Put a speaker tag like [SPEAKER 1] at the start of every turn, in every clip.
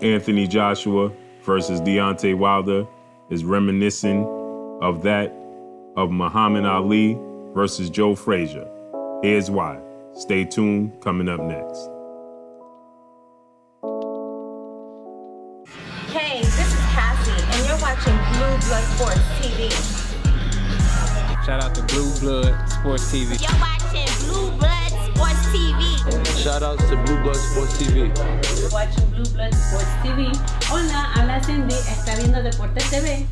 [SPEAKER 1] Anthony Joshua versus Deontay Wilder is reminiscent of that of Muhammad Ali versus Joe Frazier. Here's why. Stay tuned, coming up next.
[SPEAKER 2] Hey, this is Cassie, and you're watching Blue Blood Sports TV.
[SPEAKER 3] Shout out to Blue Blood Sports TV.
[SPEAKER 2] You're watching Blue Blood Sports TV.
[SPEAKER 4] Shout outs to Blue Blood Sports TV.
[SPEAKER 5] You're watching Blue Blood Sports TV. Hola, habla Cindy, está viendo Deportes TV.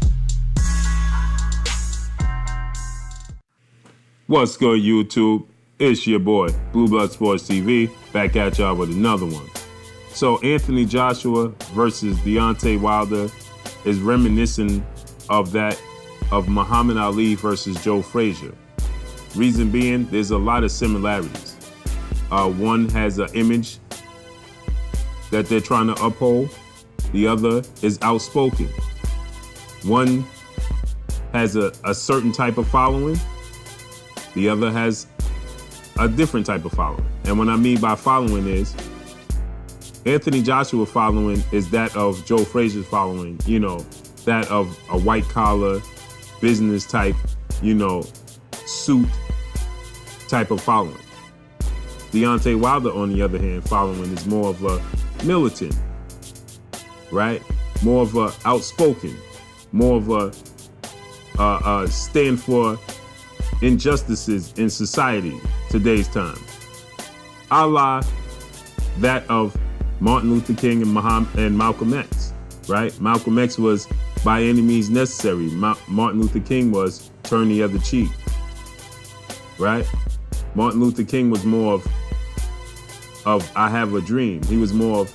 [SPEAKER 1] What's good, YouTube? It's your boy, Blue Blood Sports TV, back at y'all with another one. So Anthony Joshua versus Deontay Wilder is reminiscent of that of Muhammad Ali versus Joe Frazier. Reason being, there's a lot of similarities. One has an image that they're trying to uphold. The other is outspoken. One has a certain type of following. The other has a different type of following. And what I mean by following is, Anthony Joshua following is that of Joe Frazier's following, that of a white collar, business type, suit type of following. Deontay Wilder, on the other hand, following is more of a militant, right? More of a outspoken, more of a stand for injustices in society today's time. A la that of Martin Luther King and Malcolm X, right? Malcolm X was by any means necessary. Martin Luther King was turn the other cheek, right? Martin Luther King was more of I have a dream. He was more of,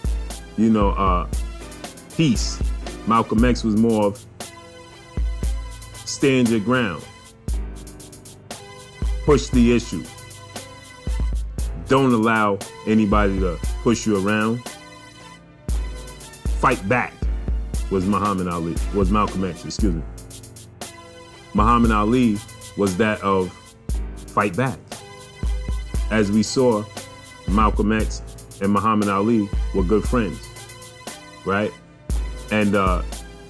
[SPEAKER 1] peace. Malcolm X was more of stand your ground. Push the issue. Don't allow anybody to push you around. Fight back was Malcolm X, excuse me. Muhammad Ali was that of fight back. As we saw, Malcolm X and Muhammad Ali were good friends, right? And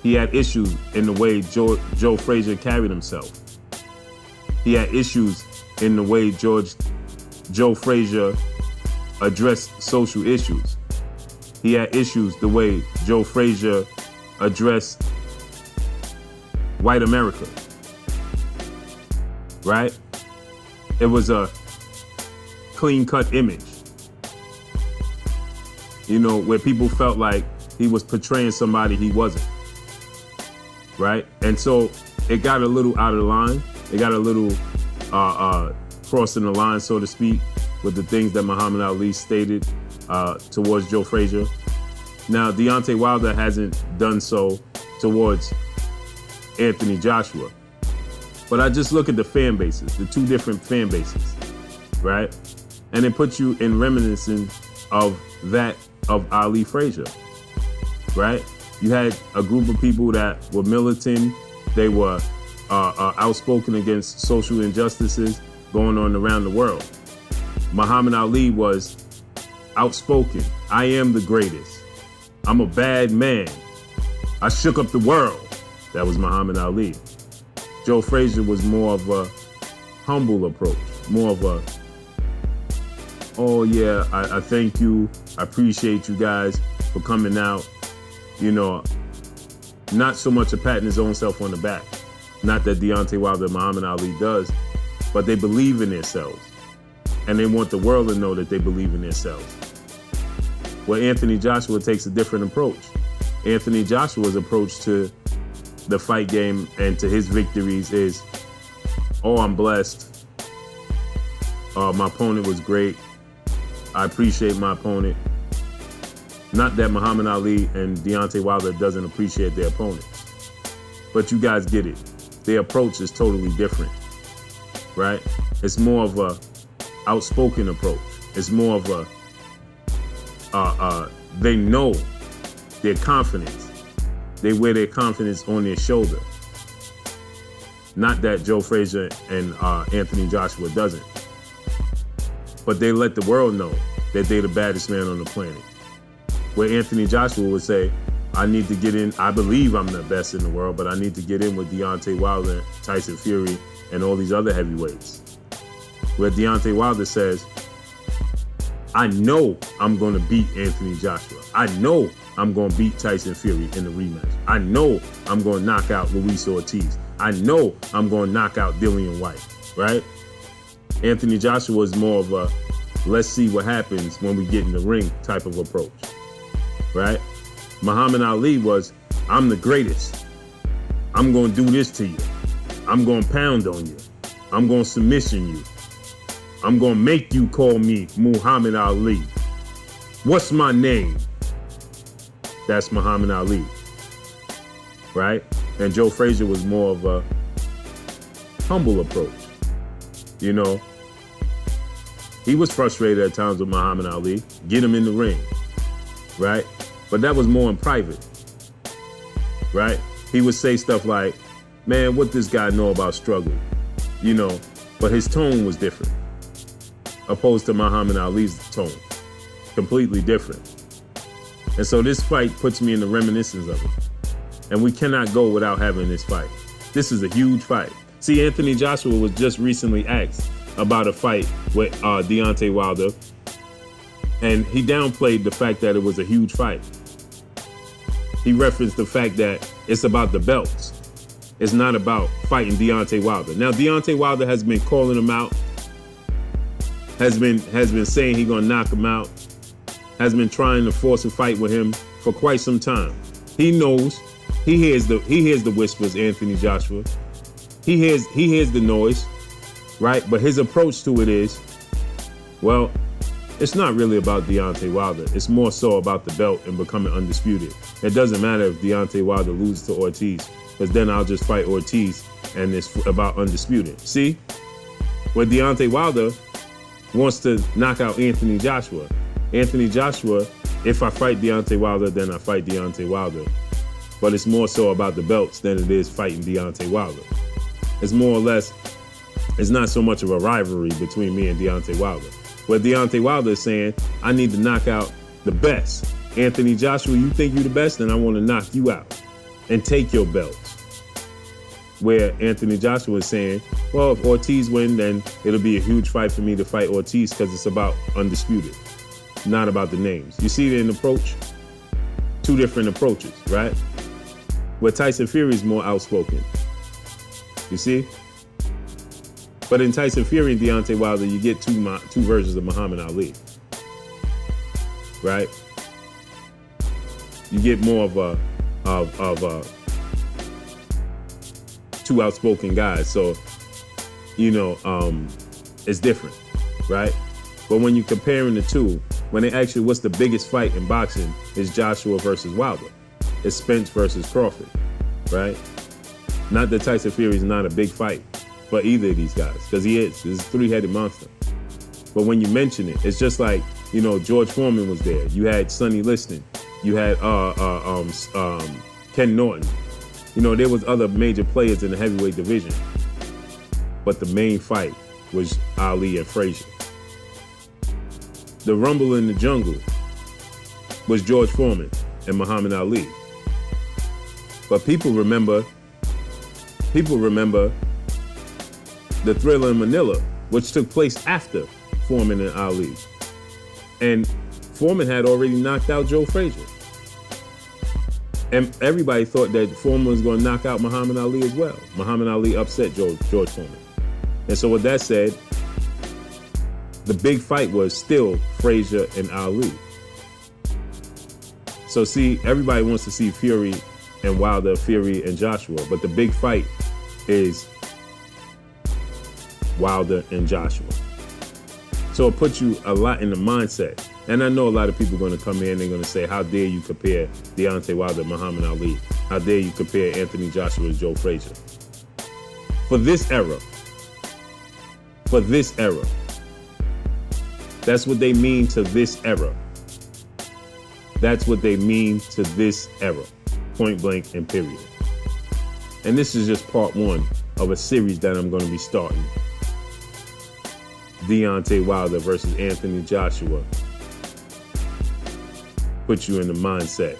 [SPEAKER 1] he had issues in the way Joe Frazier carried himself. He had issues in the way Joe Frazier addressed social issues. He had issues the way Joe Frazier addressed white America, right? It was a clean-cut image, where people felt like he was portraying somebody he wasn't, right? And so it got a little out of the line. It got a little crossing the line, so to speak, with the things that Muhammad Ali stated towards Joe Frazier. Now, Deontay Wilder hasn't done so towards Anthony Joshua. But I just look at the fan bases, the two different fan bases, right? And it puts you in reminiscence of that of Ali Frazier, right? You had a group of people that were militant. They were outspoken against social injustices going on around the world. Muhammad Ali was outspoken. I am the greatest. I'm a bad man. I shook up the world. That was Muhammad Ali. Joe Frazier was more of a humble approach, more of a, oh yeah, I thank you. I appreciate you guys for coming out. Not so much a patting his own self on the back. Not that Deontay Wilder and Muhammad Ali does, but they believe in themselves. And they want the world to know that they believe in themselves. Well, Anthony Joshua takes a different approach. Anthony Joshua's approach to the fight game and to his victories is, oh, I'm blessed. My opponent was great. I appreciate my opponent. Not that Muhammad Ali and Deontay Wilder doesn't appreciate their opponent. But you guys get it. Their approach is totally different, right? It's more of a outspoken approach. It's more of a, they know their confidence. They wear their confidence on their shoulder. Not that Joe Frazier and Anthony Joshua doesn't. But they let the world know that they're the baddest man on the planet. where Anthony Joshua would say, I need to get in. I believe I'm the best in the world, but I need to get in with Deontay Wilder, Tyson Fury, and all these other heavyweights. Where Deontay Wilder says, I know I'm going to beat Anthony Joshua. I know I'm going to beat Tyson Fury in the rematch. I know I'm going to knock out Luis Ortiz. I know I'm going to knock out Dillian White, right? Anthony Joshua is more of a, let's see what happens when we get in the ring type of approach, right? Muhammad Ali was, I'm the greatest. I'm going to do this to you. I'm going to pound on you. I'm going to submission you. I'm going to make you call me Muhammad Ali. What's my name? That's Muhammad Ali, right? And Joe Frazier was more of a humble approach. You know, he was frustrated at times with Muhammad Ali. Get him in the ring, right? But that was more in private, right? He would say stuff like, man, what this guy know about struggle, you know? But his tone was different, opposed to Muhammad Ali's tone, completely different. And so this fight puts me in the reminiscence of it. And we cannot go without having this fight. This is a huge fight. See, Anthony Joshua was just recently asked about a fight with Deontay Wilder, and he downplayed the fact that it was a huge fight. He referenced the fact that it's about the belts. It's not about fighting Deontay Wilder. Now, Deontay Wilder has been calling him out, has been saying he's gonna knock him out, has been trying to force a fight with him for quite some time. He knows, he hears the whispers, Anthony Joshua. He hears the noise, right? But his approach to it is, well, it's not really about Deontay Wilder. It's more so about the belt and becoming undisputed. It doesn't matter if Deontay Wilder loses to Ortiz, because then I'll just fight Ortiz and it's about undisputed. See? Where Deontay Wilder wants to knock out Anthony Joshua. Anthony Joshua, if I fight Deontay Wilder, then I fight Deontay Wilder. But it's more so about the belts than it is fighting Deontay Wilder. It's more or less, it's not so much of a rivalry between me and Deontay Wilder. Where Deontay Wilder is saying, I need to knock out the best. Anthony Joshua, you think you're the best, then I want to knock you out and take your belts. Where Anthony Joshua is saying, well, if Ortiz wins, then it'll be a huge fight for me to fight Ortiz because it's about undisputed, not about the names. You see the approach? Two different approaches, right? Where Tyson Fury is more outspoken. You see? But in Tyson Fury and Deontay Wilder, you get two versions of Muhammad Ali, right? You get more of two outspoken guys. So, you know, it's different, right? But when you're comparing the two, when they ask you what's the biggest fight in boxing, it's Joshua versus Wilder. It's Spence versus Crawford, right? Not that Tyson Fury is not a big fight for either of these guys, because he is. He's a three-headed monster. But when you mention it, it's just like, you know, George Foreman was there. You had Sonny Liston. You had Ken Norton. You know, there was other major players in the heavyweight division. But the main fight was Ali and Frazier. The Rumble in the Jungle was George Foreman and Muhammad Ali. But people remember the Thriller in Manila, which took place after Foreman and Ali. And Foreman had already knocked out Joe Frazier. And everybody thought that Foreman was going to knock out Muhammad Ali as well. Muhammad Ali upset George Foreman. And so with that said, the big fight was still Frazier and Ali. So see, everybody wants to see Fury and Wilder, Fury and Joshua, but the big fight is Wilder and Joshua. So it puts you a lot in the mindset. And I know a lot of people are going to come in and they're going to say, how dare you compare Deontay Wilder and Muhammad Ali? How dare you compare Anthony Joshua and Joe Frazier? For this era, that's what they mean to this era. That's what they mean to this era. Point blank and period. And this is just part one of a series that I'm going to be starting. Deontay Wilder versus Anthony Joshua. put you in the mindset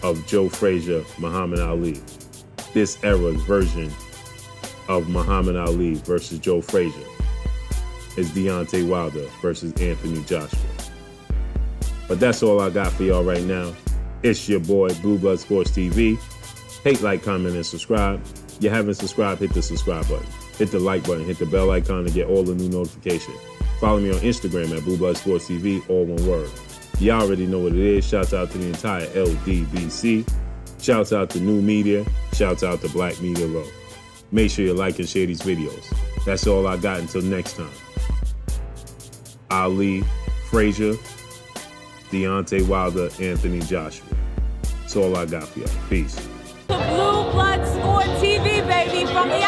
[SPEAKER 1] of Joe Frazier, Muhammad Ali. This era's version of Muhammad Ali versus Joe Frazier is Deontay Wilder versus Anthony Joshua. But that's all I got for y'all right now. It's your boy, Blue Blood Sports TV. Hate, like, comment, and subscribe. If you haven't subscribed, hit the subscribe button. Hit the like button, hit the bell icon to get all the new notifications. Follow me on Instagram at Blue Blood Sports TV, all one word. You already know what it is. Shouts out to the entire LDBC. Shouts out to New Media. Shouts out to Black Media Row. Make sure you like and share these videos. That's all I got until next time. Ali, Frazier, Deontay Wilder, Anthony Joshua. That's all I got for y'all. Peace.
[SPEAKER 2] Blue Blood Sport TV, baby, from the